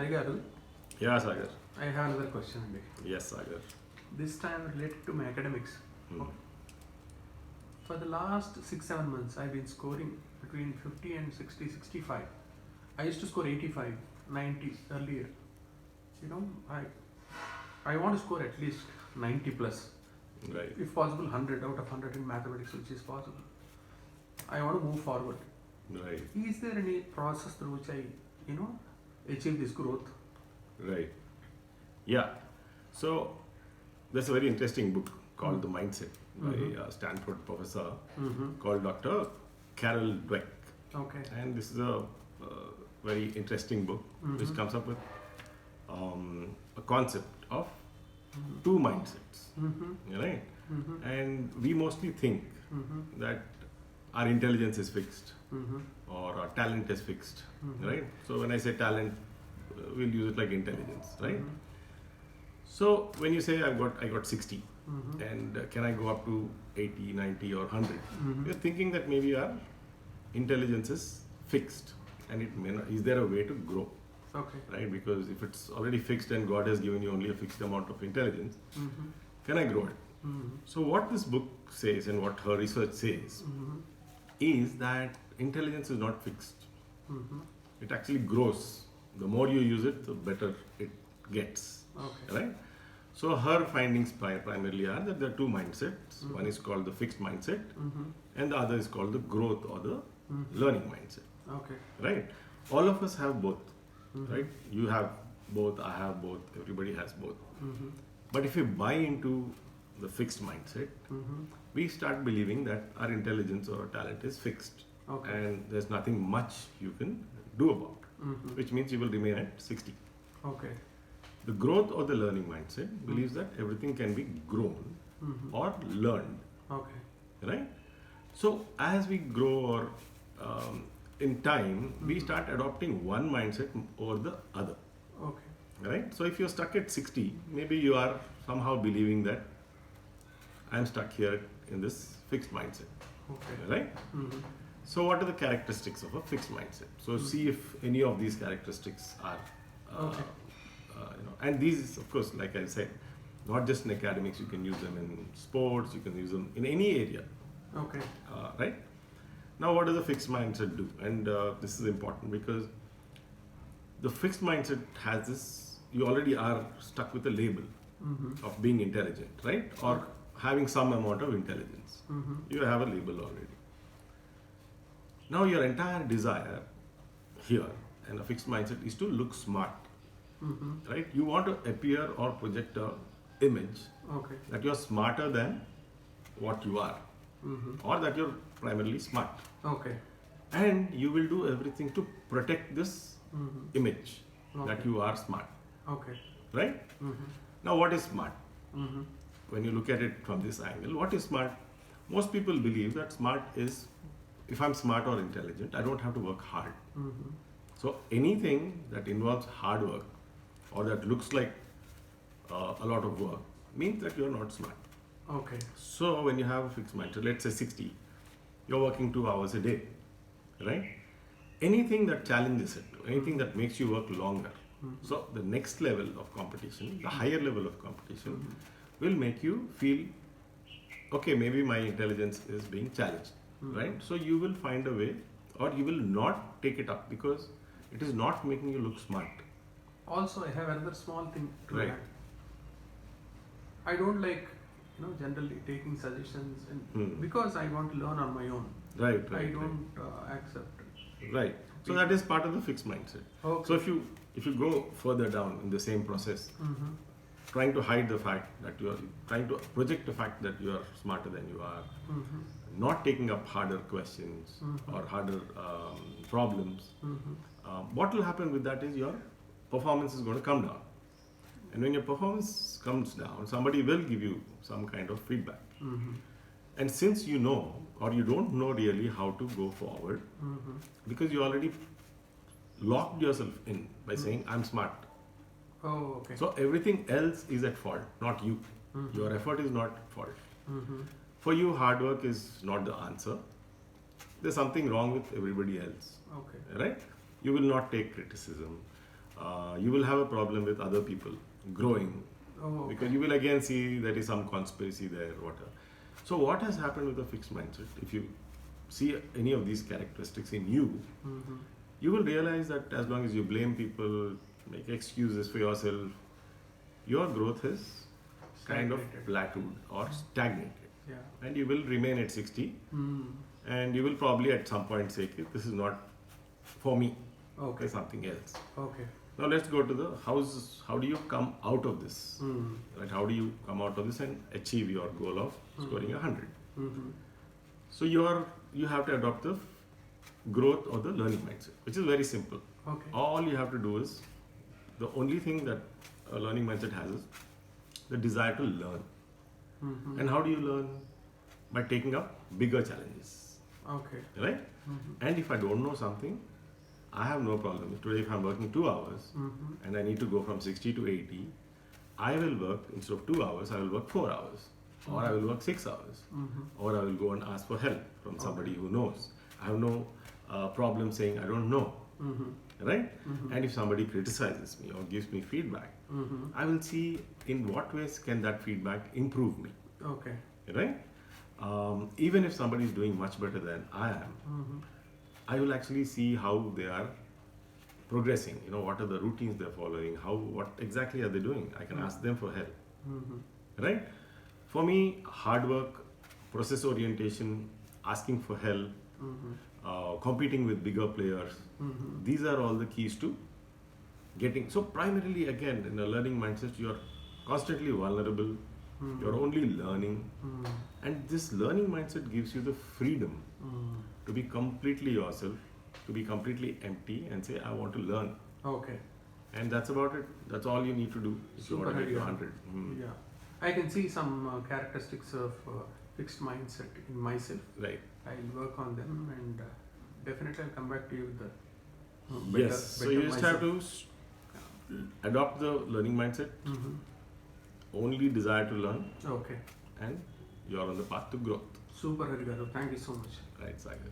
Hari garu, Yeah, Sagar. I have another question. Yes, Sagar. This time related to my academics. Hmm. For the last 6-7 months, I've been scoring between 50 and 60, 65. I used to score 85, 90 earlier. You know, I want to score at least 90 plus. Right. If possible, 100 out of 100 in mathematics, which is possible. I want to move forward. Right. Is there any process through which I, achieve this growth? Right. Yeah. So there's a very interesting book called The Mindset by a Stanford professor called Dr. Carol Dweck. Okay. And this is a very interesting book which comes up with a concept of two mindsets. Right? And we mostly think that our intelligence is fixed or our talent is fixed. Right? So when I say talent, we'll use it like intelligence. Right? So when you say I got 60 and can I go up to 80, 90 or 100, you're thinking that maybe our intelligence is fixed and it may not, is there a way to grow? Okay. Right? Because if it's already fixed and God has given you only a fixed amount of intelligence, can I grow it? So what this book says and what her research says is that intelligence is not fixed. It actually grows. The more you use it, the better it gets. Okay. Right? So her findings primarily are that there are two mindsets. One is called the fixed mindset and the other is called the growth or the learning mindset. Okay. Right? All of us have both. Right? You have both, I have both, everybody has both. But if you buy into the fixed mindset, we start believing that our intelligence or our talent is fixed. Okay. And there's nothing much you can do about it, which means you will remain at 60. Okay. The growth or the learning mindset believes that everything can be grown or learned. Okay. Right? So as we grow or in time, we start adopting one mindset over the other. Okay. Right? So if you're stuck at 60, maybe you are somehow believing that I'm stuck here in this fixed mindset. Okay. Right? So what are the characteristics of a fixed mindset? So see if any of these characteristics are, Okay. And these, of course, like I said, not just in academics, you can use them in sports, you can use them in any area. Okay. Right? Now, what does a fixed mindset do? And this is important because the fixed mindset has this, you already are stuck with a label of being intelligent, right? Or having some amount of intelligence. You have a label already. Now, your entire desire here and a fixed mindset is to look smart. Right? You want to appear or project a image Okay. that you're smarter than what you are, or that you're primarily smart. Okay. And you will do everything to protect this image that Okay. you are smart. Okay. Right? Now, what is smart? When you look at it from this angle, what is smart? Most people believe that smart is, if I'm smart or intelligent, I don't have to work hard. So anything that involves hard work or that looks like a lot of work means that you're not smart. Okay. So when you have a fixed mindset, let's say 60, you're working 2 hours a day, right? Anything that challenges it, anything that makes you work longer. So the next level of competition, the higher level of competition, will make you feel, okay, maybe my intelligence is being challenged, right? So you will find a way, or you will not take it up because it is not making you look smart. Also, I have another small thing to Right. add. I don't like, generally taking suggestions and because I want to learn on my own. Right, I right, don't accept. right. So that is part of the fixed mindset. Okay. So if you go further down in the same process, trying to hide the fact that you are trying to project the fact that you are smarter than you are, not taking up harder questions or harder problems, what will happen with that is your performance is going to come down. And when your performance comes down, somebody will give you some kind of feedback. And since you know, or you don't know really how to go forward, because you already locked yourself in by saying, I'm smart. Oh, okay. So everything else is at fault, not you. Your effort is not at fault. For you, hard work is not the answer. There's something wrong with everybody else. Okay. Right? You will not take criticism. you will have a problem with other people growing. Oh, okay. Because you will again see there is some conspiracy there, whatever. So what has happened with a fixed mindset? If you see any of these characteristics in you, Mm-hmm. you will realize that as long as you blame people, make excuses for yourself, your growth is kind of Stagnated. plateaued or stagnated. Yeah. And you will remain at 60, Mm. and you will probably at some point say, "Okay, this is not for me, Okay. there's something else." Okay. Now let's go to the how do you come out of this? Mm. Right? How do you come out of this and achieve your goal of scoring 100? Mm-hmm. So you have to adopt the growth or the learning mindset, which is very simple. Okay. All you have to do is, the only thing that a learning mindset has is the desire to learn. Mm-hmm. And how do you learn? By taking up bigger challenges, Okay. right? Mm-hmm. And if I don't know something, I have no problem. Today, if I'm working 2 hours Mm-hmm. and I need to go from 60 to 80, I will work, instead of 2 hours, I will work 4 hours. Or I will work 6 hours. Mm-hmm. Or I will go and ask for help from somebody who knows. I have no problem saying I don't know, Mm-hmm. right? Mm-hmm. And if somebody criticizes me or gives me feedback, Mm-hmm. I will see in what ways can that feedback improve me, Okay. right? Even if somebody is doing much better than I am, Mm-hmm. I will actually see how they are progressing. You know, what are the routines they're following? What exactly are they doing? I can ask them for help, Mm-hmm. right? For me, hard work, process orientation, asking for help, Mm-hmm. competing with bigger players, Mm-hmm. these are all the keys to getting. So primarily, again, in a learning mindset, you're constantly vulnerable. Mm-hmm. You're only learning, Mm-hmm. and this learning mindset gives you the freedom Mm-hmm. to be completely yourself, to be completely empty, and say, "I want to learn." Okay. And that's about it. That's all you need to do if you want to Super get to idea. 100. Mm. Yeah. I can see some characteristics of fixed mindset in myself. Right. I'll work on them and definitely I'll come back to you with the better, Yes. So better you just have myself. to adopt the learning mindset, Mm-hmm. only desire to learn, Okay. and you're on the path to growth. Super, Hari Garu. Thank you so much. Right, Sagar.